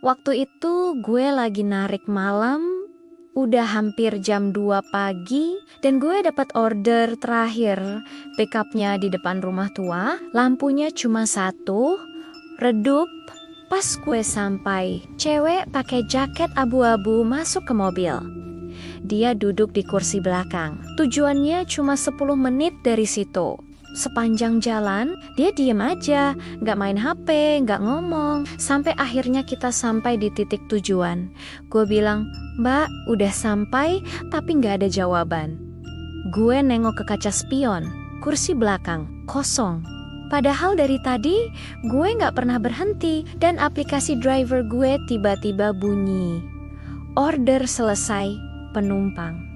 Waktu itu gue lagi narik malam, udah hampir jam 2 pagi, dan gue dapat order terakhir. Pickupnya di depan rumah tua, lampunya cuma satu, redup. Pas gue sampai, cewek pakai jaket abu-abu masuk ke mobil. Dia duduk di kursi belakang. Tujuannya cuma 10 menit dari situ. Sepanjang jalan, dia diem aja, gak main HP, gak ngomong. Sampai akhirnya kita sampai di titik tujuan. Gue bilang, "Mbak, udah sampai," tapi gak ada jawaban. Gue nengok ke kaca spion, kursi belakang, kosong. Padahal dari tadi, gue gak pernah berhenti dan aplikasi driver gue tiba-tiba bunyi. Order selesai, penumpang.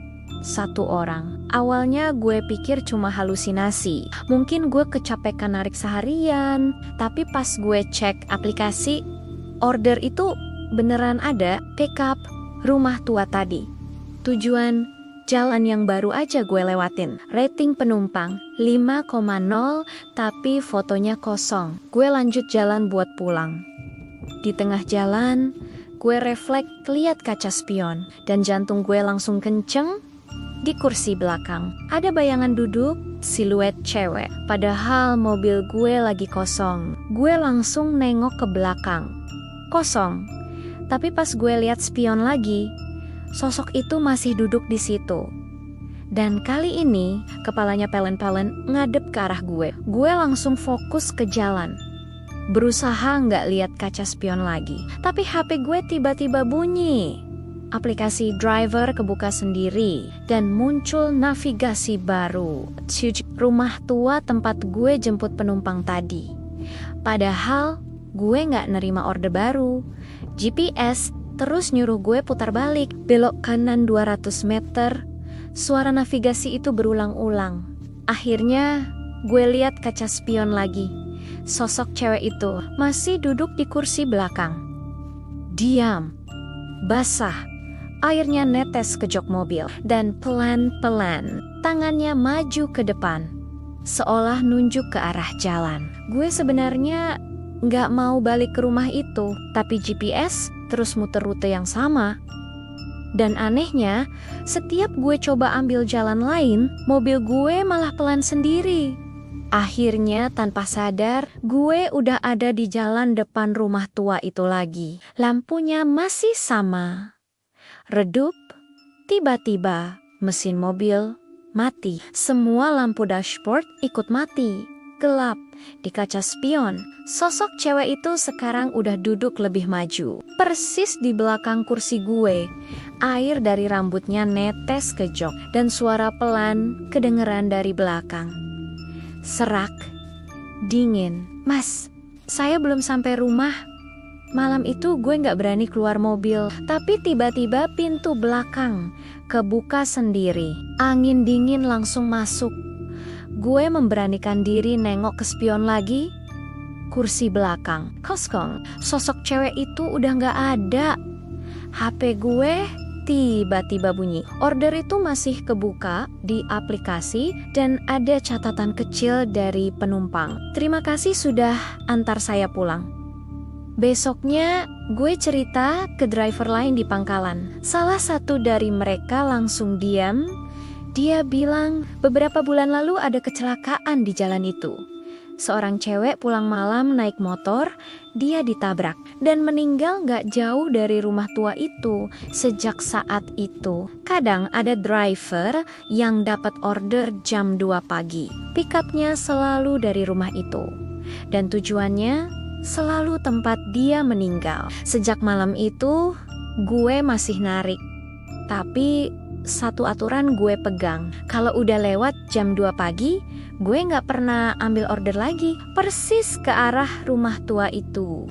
1 orang. Awalnya gue pikir cuma halusinasi. Mungkin gue kecapekan narik seharian. Tapi pas gue cek aplikasi, order itu beneran ada, pickup rumah tua tadi. Tujuan, jalan yang baru aja gue lewatin. Rating penumpang 5,0, tapi fotonya kosong. Gue lanjut jalan buat pulang. Di tengah jalan, gue refleks lihat kaca spion. Dan jantung gue langsung kenceng. Di kursi belakang, ada bayangan duduk, siluet cewek. Padahal mobil gue lagi kosong. Gue langsung nengok ke belakang. Kosong. Tapi pas gue lihat spion lagi, sosok itu masih duduk di situ. Dan kali ini, kepalanya pelen-pelen ngadep ke arah gue. Gue langsung fokus ke jalan. Berusaha nggak lihat kaca spion lagi. Tapi HP gue tiba-tiba bunyi. Aplikasi driver kebuka sendiri dan muncul navigasi baru. Rumah tua tempat gue jemput penumpang tadi. Padahal gue nggak nerima order baru. GPS terus nyuruh gue putar balik, belok kanan 200 meter. Suara navigasi itu berulang-ulang. Akhirnya gue lihat kaca spion lagi. Sosok cewek itu masih duduk di kursi belakang. Diam, basah. Airnya netes ke jok mobil dan pelan-pelan tangannya maju ke depan, seolah nunjuk ke arah jalan. Gue sebenarnya nggak mau balik ke rumah itu, tapi GPS terus muter rute yang sama. Dan anehnya, setiap gue coba ambil jalan lain, mobil gue malah pelan sendiri. Akhirnya tanpa sadar, gue udah ada di jalan depan rumah tua itu lagi. Lampunya masih sama. Redup, tiba-tiba mesin mobil mati. Semua lampu dashboard ikut mati. Gelap. Di kaca spion, sosok cewek itu sekarang udah duduk lebih maju. Persis di belakang kursi gue. Air dari rambutnya netes ke jok dan suara pelan kedengeran dari belakang. Serak, dingin. "Mas, saya belum sampai rumah." Malam itu gue gak berani keluar mobil, tapi tiba-tiba pintu belakang kebuka sendiri. Angin dingin langsung masuk. Gue memberanikan diri nengok ke spion lagi. Kursi belakang kosong. Sosok cewek itu udah gak ada. HP gue tiba-tiba bunyi. Order itu masih kebuka di aplikasi dan ada catatan kecil dari penumpang. "Terima kasih sudah antar saya pulang." Besoknya, gue cerita ke driver lain di pangkalan. Salah satu dari mereka langsung diam. Dia bilang, beberapa bulan lalu ada kecelakaan di jalan itu. Seorang cewek pulang malam naik motor, dia ditabrak dan meninggal gak jauh dari rumah tua itu. Sejak saat itu, kadang ada driver yang dapat order jam 2 pagi. Pickupnya selalu dari rumah itu. Dan tujuannya selalu tempat dia meninggal. Sejak malam itu, gue masih narik. Tapi satu aturan gue pegang. Kalau udah lewat jam 2 pagi, gue gak pernah ambil order lagi. Persis ke arah rumah tua itu.